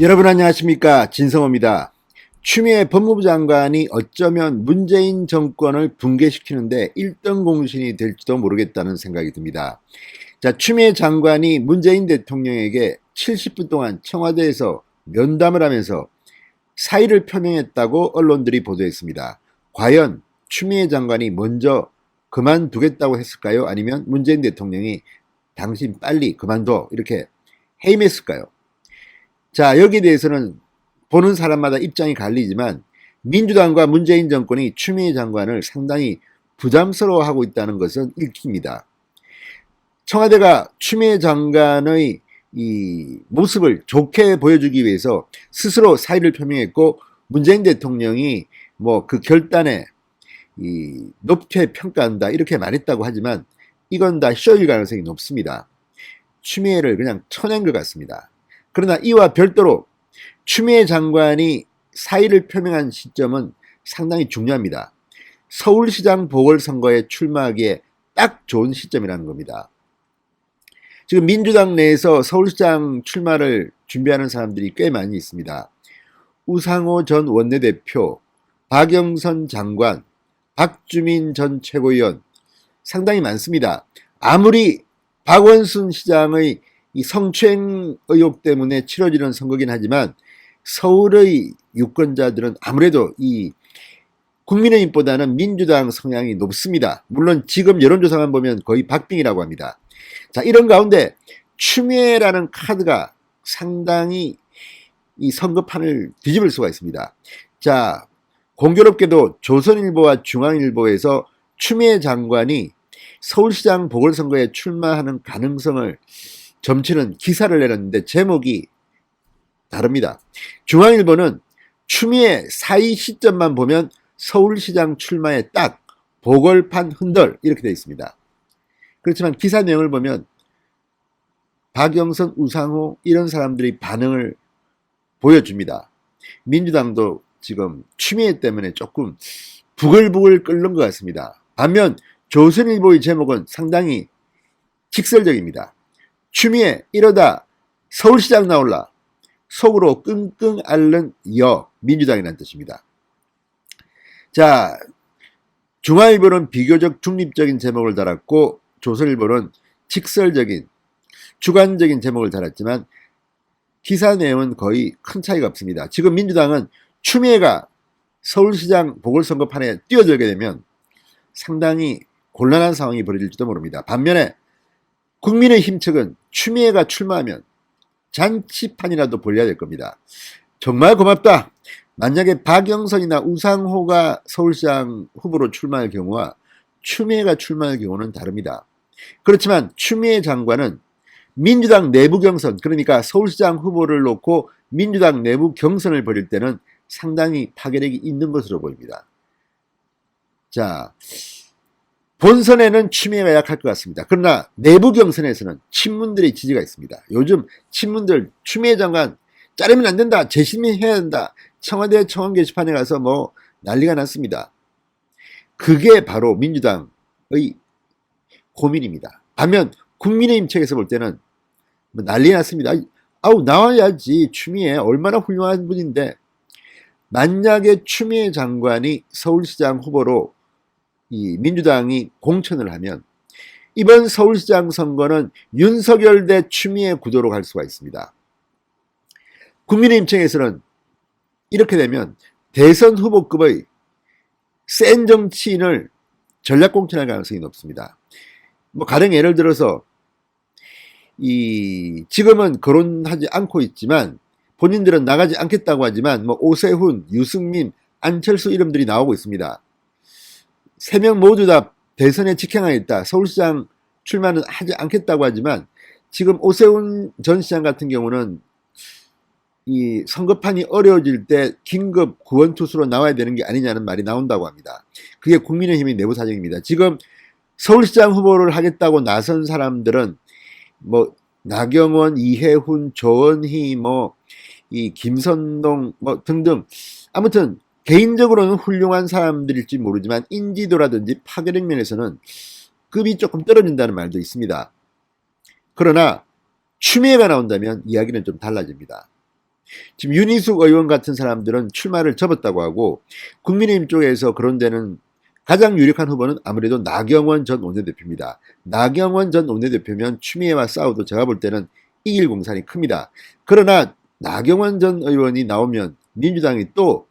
여러분 안녕하십니까, 진성호입니다. 추미애 법무부 장관이 어쩌면 문재인 정권을 붕괴시키는데 1등 공신이 될지도 모르겠다는 생각이 듭니다. 자, 추미애 장관이 문재인 대통령에게 70분 동안 청와대에서 면담을 하면서 사의를 표명했다고 언론들이 보도했습니다. 과연 추미애 장관이 먼저 그만두겠다고 했을까요? 아니면 문재인 대통령이 당신 빨리 그만둬 이렇게 해임했을까요? 자, 여기에 대해서는 보는 사람마다 입장이 갈리지만 민주당과 문재인 정권이 추미애 장관을 상당히 부담스러워하고 있다는 것은 읽힙니다. 청와대가 추미애 장관의 이 모습을 좋게 보여주기 위해서 스스로 사의를 표명했고, 문재인 대통령이 뭐 그 결단에 높게 평가한다 이렇게 말했다고 하지만 이건 다 쇼일 가능성이 높습니다. 추미애를 그냥 쳐낸 것 같습니다. 그러나 이와 별도로 추미애 장관이 사의를 표명한 시점은 상당히 중요합니다. 서울시장 보궐선거에 출마하기에 딱 좋은 시점이라는 겁니다. 지금 민주당 내에서 서울시장 출마를 준비하는 사람들이 꽤 많이 있습니다. 우상호 전 원내대표, 박영선 장관, 박주민 전 최고위원 상당히 많습니다. 아무리 박원순 시장의 이 성추행 의혹 때문에 치러지는 선거긴 하지만 서울의 유권자들은 아무래도 이 국민의힘보다는 민주당 성향이 높습니다. 물론 지금 여론조사만 보면 거의 박빙이라고 합니다. 자, 이런 가운데 추미애라는 카드가 상당히 이 선거판을 뒤집을 수가 있습니다. 자, 공교롭게도 조선일보와 중앙일보에서 추미애 장관이 서울시장 보궐선거에 출마하는 가능성을 점치는 기사를 내렸는데 제목이 다릅니다. 중앙일보는 추미애 사의 시점만 보면 서울시장 출마에 딱 보궐판 흔들 이렇게 되어 있습니다. 그렇지만 기사 내용을 보면 박영선, 우상호 이런 사람들이 반응을 보여줍니다. 민주당도 지금 추미애 때문에 조금 부글부글 끓는 것 같습니다. 반면 조선일보의 제목은 상당히 직설적입니다. 추미애 이러다 서울시장 나올라, 속으로 끙끙 앓는 민주당이라는 뜻입니다. 자, 중앙일보는 비교적 중립적인 제목을 달았고 조선일보는 직설적인 주관적인 제목을 달았지만 기사 내용은 거의 큰 차이가 없습니다. 지금 민주당은 추미애가 서울시장 보궐선거판에 뛰어들게 되면 상당히 곤란한 상황이 벌어질지도 모릅니다. 반면에 국민의힘 측은 추미애가 출마하면 잔치판이라도 벌려야 될 겁니다. 정말 고맙다. 만약에 박영선이나 우상호가 서울시장 후보로 출마할 경우와 추미애가 출마할 경우는 다릅니다. 그렇지만 추미애 장관은 민주당 내부 경선, 그러니까 서울시장 후보를 놓고 민주당 내부 경선을 벌일 때는 상당히 파괴력이 있는 것으로 보입니다. 자, 본선에는 추미애가 약할 것 같습니다. 그러나 내부 경선에서는 친문들의 지지가 있습니다. 요즘 친문들 추미애 장관 자르면 안 된다, 재심해야 된다, 청와대 청원 게시판에 가서 뭐 난리가 났습니다. 그게 바로 민주당의 고민입니다. 반면 국민의힘 측에서 볼 때는 뭐 난리 났습니다. 아우, 나와야지, 추미애 얼마나 훌륭한 분인데. 만약에 추미애 장관이 서울시장 후보로 이 민주당이 공천을 하면 이번 서울시장 선거는 윤석열 대 추미애 구도로 갈 수가 있습니다. 국민의힘 층에서는 이렇게 되면 대선 후보급의 센 정치인을 전략 공천할 가능성이 높습니다. 뭐 가령 예를 들어서 지금은 거론하지 않고 있지만 본인들은 나가지 않겠다고 하지만 뭐 오세훈, 유승민, 안철수 이름들이 나오고 있습니다. 3명 모두 다 대선에 직행하겠다, 서울시장 출마는 하지 않겠다고 하지만 지금 오세훈 전 시장 같은 경우는 이 선거판이 어려워질 때 긴급 구원투수로 나와야 되는 게 아니냐는 말이 나온다고 합니다. 그게 국민의힘의 내부 사정입니다. 지금 서울시장 후보를 하겠다고 나선 사람들은 뭐 나경원, 이해훈, 조원희, 이 김선동 등등, 아무튼 개인적으로는 훌륭한 사람들일지 모르지만 인지도라든지 파괴력 면에서는 급이 조금 떨어진다는 말도 있습니다. 그러나 추미애가 나온다면 이야기는 좀 달라집니다. 지금 윤희숙 의원 같은 사람들은 출마를 접었다고 하고 국민의힘 쪽에서 그런 데는 가장 유력한 후보는 아무래도 나경원 전 원내대표입니다. 나경원 전 원내대표면 추미애와 싸워도 제가 볼 때는 이길 공산이 큽니다. 그러나 나경원 전 의원이 나오면 민주당이 또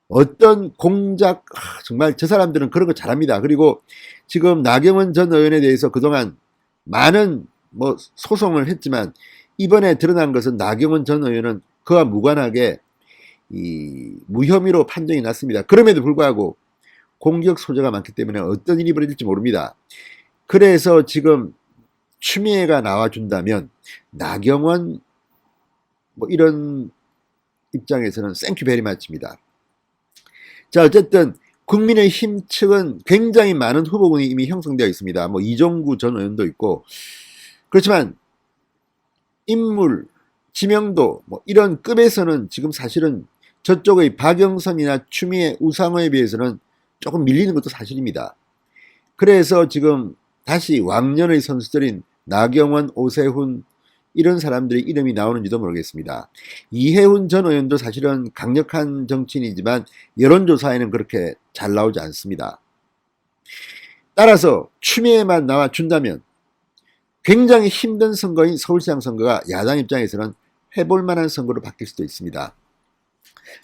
어떤 공작, 정말 저 사람들은 그런 거 잘합니다. 그리고 지금 나경원 전 의원에 대해서 그동안 많은 소송을 했지만 이번에 드러난 것은 나경원 전 의원은 그와 무관하게 무혐의로 판정이 났습니다. 그럼에도 불구하고 공격 소재가 많기 때문에 어떤 일이 벌어질지 모릅니다. 그래서 지금 추미애가 나와준다면 나경원 이런 입장에서는 땡큐 베리 마치입니다. 자, 어쨌든 국민의힘 측은 굉장히 많은 후보군이 이미 형성되어 있습니다. 이종구 전 의원도 있고, 그렇지만 인물, 지명도 이런 급에서는 지금 사실은 저쪽의 박영선이나 추미애, 우상호에 비해서는 조금 밀리는 것도 사실입니다. 그래서 지금 다시 왕년의 선수들인 나경원, 오세훈 이런 사람들의 이름이 나오는지도 모르겠습니다. 이해훈 전 의원도 사실은 강력한 정치인이지만 여론조사에는 그렇게 잘 나오지 않습니다. 따라서 추미애만 나와준다면 굉장히 힘든 선거인 서울시장 선거가 야당 입장에서는 해볼 만한 선거로 바뀔 수도 있습니다.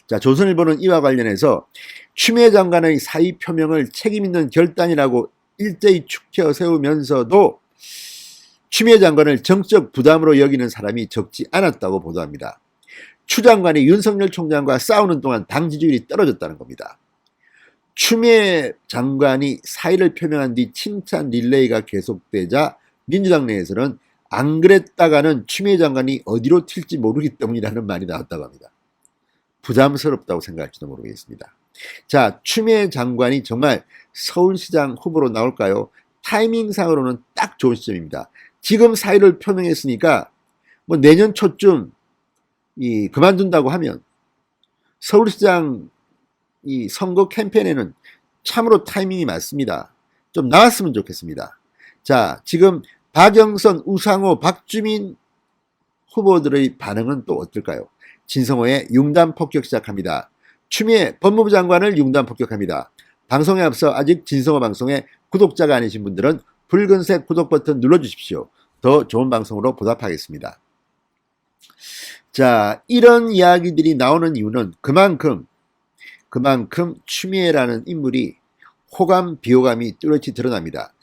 자, 조선일보는 이와 관련해서 추미애 장관의 사의 표명을 책임있는 결단이라고 일제히 축혀 세우면서도 추미애 장관을 정적 부담으로 여기는 사람이 적지 않았다고 보도합니다. 추 장관이 윤석열 총장과 싸우는 동안 당 지지율이 떨어졌다는 겁니다. 추미애 장관이 사의를 표명한 뒤 칭찬 릴레이가 계속되자 민주당 내에서는 안 그랬다가는 추미애 장관이 어디로 튈지 모르기 때문이라는 말이 나왔다고 합니다. 부담스럽다고 생각할지도 모르겠습니다. 자, 추미애 장관이 정말 서울시장 후보로 나올까요? 타이밍상으로는 딱 좋은 시점입니다. 지금 사의를 표명했으니까 내년 초쯤 그만둔다고 하면 서울시장 선거 캠페인에는 참으로 타이밍이 맞습니다. 좀 나왔으면 좋겠습니다. 자, 지금 박영선, 우상호, 박주민 후보들의 반응은 또 어떨까요? 진성호의 융단 폭격 시작합니다. 추미애 법무부 장관을 융단 폭격합니다. 방송에 앞서 아직 진성호 방송에 구독자가 아니신 분들은 붉은색 구독 버튼 눌러주십시오. 더 좋은 방송으로 보답하겠습니다. 자, 이런 이야기들이 나오는 이유는 그만큼 추미애라는 인물이 호감, 비호감이 뚜렷이 드러납니다.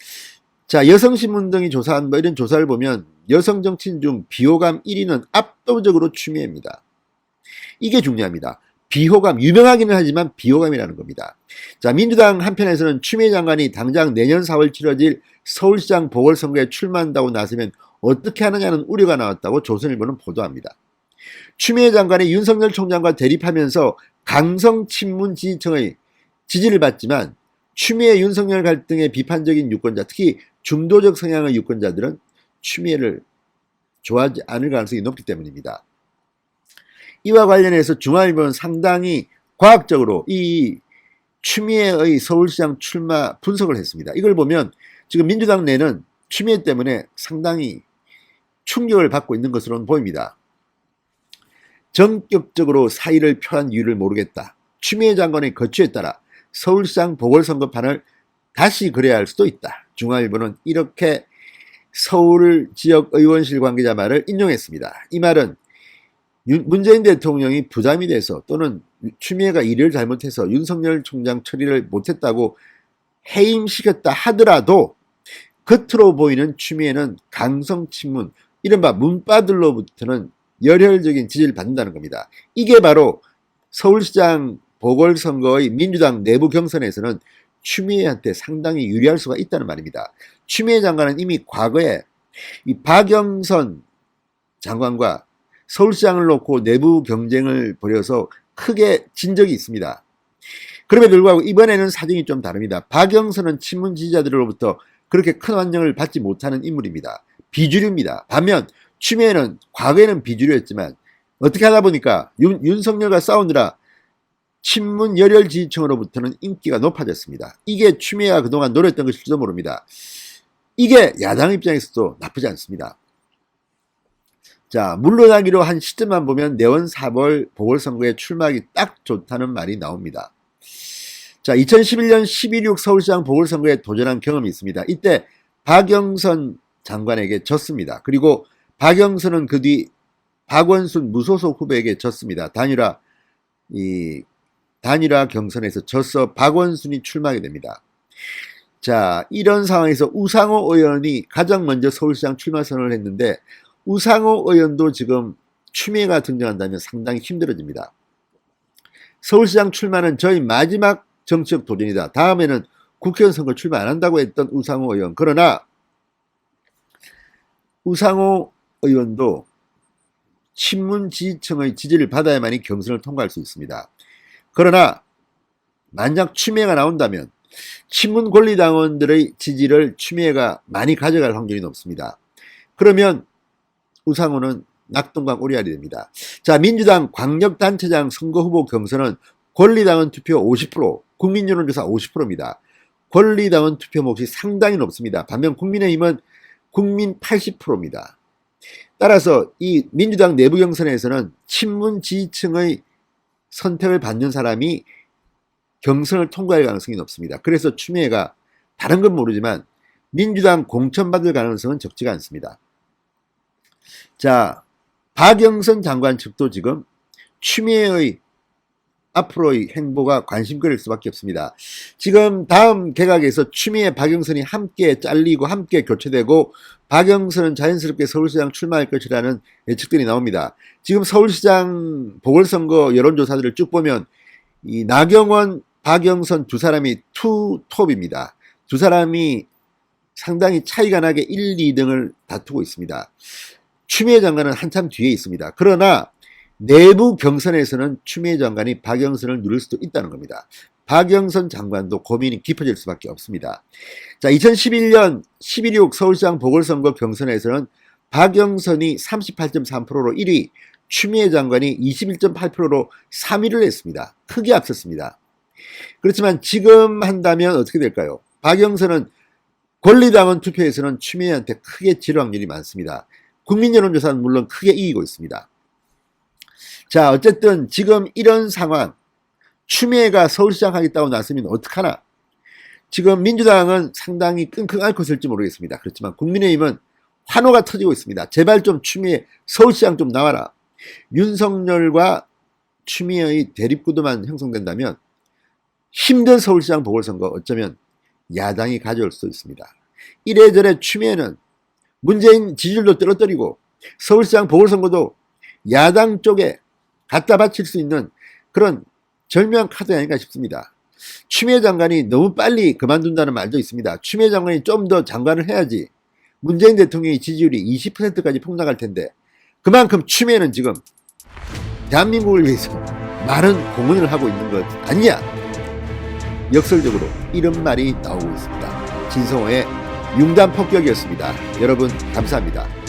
자, 여성신문 등이 조사한 이런 조사를 보면 여성 정치인 중 비호감 1위는 압도적으로 추미애입니다. 이게 중요합니다. 비호감, 유명하기는 하지만 비호감이라는 겁니다. 자, 민주당 한편에서는 추미애 장관이 당장 내년 4월 치러질 서울시장 보궐선거에 출마한다고 나서면 어떻게 하느냐는 우려가 나왔다고 조선일보는 보도합니다. 추미애 장관이 윤석열 총장과 대립하면서 강성 친문 지지층의 지지를 받지만 추미애 윤석열 갈등의 비판적인 유권자, 특히 중도적 성향의 유권자들은 추미애를 좋아하지 않을 가능성이 높기 때문입니다. 이와 관련해서 중앙일보는 상당히 과학적으로 이 추미애의 서울시장 출마 분석을 했습니다. 이걸 보면 지금 민주당 내는 추미애 때문에 상당히 충격을 받고 있는 것으로는 보입니다. 전격적으로 사의를 표한 이유를 모르겠다. 추미애 장관의 거취에 따라 서울시장 보궐선거판을 다시 그려야 할 수도 있다. 중앙일보는 이렇게 서울 지역 의원실 관계자 말을 인용했습니다. 이 말은 문재인 대통령이 부담이 돼서 또는 추미애가 일을 잘못해서 윤석열 총장 처리를 못했다고 해임시켰다 하더라도 겉으로 보이는 추미애는 강성 친문, 이른바 문바들로부터는 열혈적인 지지를 받는다는 겁니다. 이게 바로 서울시장 보궐선거의 민주당 내부 경선에서는 추미애한테 상당히 유리할 수가 있다는 말입니다. 추미애 장관은 이미 과거에 이 박영선 장관과 서울시장을 놓고 내부 경쟁을 벌여서 크게 진 적이 있습니다. 그럼에도 불구하고 이번에는 사정이 좀 다릅니다. 박영선은 친문 지지자들로부터 그렇게 큰 환영을 받지 못하는 인물입니다. 비주류입니다. 반면 추미애는 과거에는 비주류였지만 어떻게 하다 보니까 윤석열과 싸우느라 친문 열혈 지지층으로부터는 인기가 높아졌습니다. 이게 추미애가 그동안 노렸던 것일지도 모릅니다. 이게 야당 입장에서도 나쁘지 않습니다. 자, 물러나기로 한 시점만 보면 내원 4월 보궐선거에 출마하기 딱 좋다는 말이 나옵니다. 자, 2011년 11.6 서울시장 보궐선거에 도전한 경험이 있습니다. 이때 박영선 장관에게 졌습니다. 그리고 박영선은 그 뒤 박원순 무소속 후보에게 졌습니다. 단일화 경선에서 져서 박원순이 출마하게 됩니다. 자, 이런 상황에서 우상호 의원이 가장 먼저 서울시장 출마 선언을 했는데 우상호 의원도 지금 추미애가 등장한다면 상당히 힘들어집니다. 서울시장 출마는 저희 마지막 정치적 도전이다. 다음에는 국회의원 선거 출마 안 한다고 했던 우상호 의원. 그러나 우상호 의원도 친문 지지층의 지지를 받아야만이 경선을 통과할 수 있습니다. 그러나 만약 추미애가 나온다면 친문 권리당원들의 지지를 추미애가 많이 가져갈 확률이 높습니다. 그러면 우상호는 낙동강 오리알이 됩니다. 자, 민주당 광역단체장 선거후보 경선은 권리당원 투표 50%, 국민여론조사 50%입니다. 권리당원 투표 몫이 상당히 높습니다. 반면 국민의힘은 국민 80%입니다. 따라서 이 민주당 내부 경선에서는 친문 지지층의 선택을 받는 사람이 경선을 통과할 가능성이 높습니다. 그래서 추미애가 다른 건 모르지만 민주당 공천받을 가능성은 적지가 않습니다. 자, 박영선 장관 측도 지금 추미애의 앞으로의 행보가 관심거리일 수밖에 없습니다. 지금 다음 개각에서 추미애, 박영선이 함께 잘리고 함께 교체되고 박영선은 자연스럽게 서울시장 출마할 것이라는 예측들이 나옵니다. 지금 서울시장 보궐선거 여론조사들을 쭉 보면 이 나경원, 박영선 두 사람이 투톱입니다. 두 사람이 상당히 차이가 나게 1, 2등을 다투고 있습니다. 추미애 장관은 한참 뒤에 있습니다. 그러나 내부 경선에서는 추미애 장관이 박영선을 누릴 수도 있다는 겁니다. 박영선 장관도 고민이 깊어질 수밖에 없습니다. 자, 2011년 11.6 서울시장 보궐선거 경선에서는 박영선이 38.3%로 1위, 추미애 장관이 21.8%로 3위를 했습니다. 크게 앞섰습니다. 그렇지만 지금 한다면 어떻게 될까요? 박영선은 권리당원 투표에서는 추미애한테 크게 질 확률이 많습니다. 국민여론조사는 물론 크게 이기고 있습니다. 자, 어쨌든 지금 이런 상황, 추미애가 서울시장 하겠다고 나서면 어떡하나? 지금 민주당은 상당히 끙끙 앓고 있을지 모르겠습니다. 그렇지만 국민의힘은 환호가 터지고 있습니다. 제발 좀 추미애 서울시장 좀 나와라. 윤석열과 추미애의 대립구도만 형성된다면 힘든 서울시장 보궐선거 어쩌면 야당이 가져올 수도 있습니다. 이래저래 추미애는 문재인 지지율도 떨어뜨리고 서울시장 보궐선거도 야당 쪽에 갖다 바칠 수 있는 그런 절묘한 카드 아닌가 싶습니다. 추미애 장관이 너무 빨리 그만둔다는 말도 있습니다. 추미애 장관이 좀 더 장관을 해야지 문재인 대통령의 지지율이 20%까지 폭락할 텐데 그만큼 추미애는 지금 대한민국을 위해서 많은 공헌을 하고 있는 것 아니냐? 역설적으로 이런 말이 나오고 있습니다. 진성호의 융단 폭격이었습니다. 여러분 감사합니다.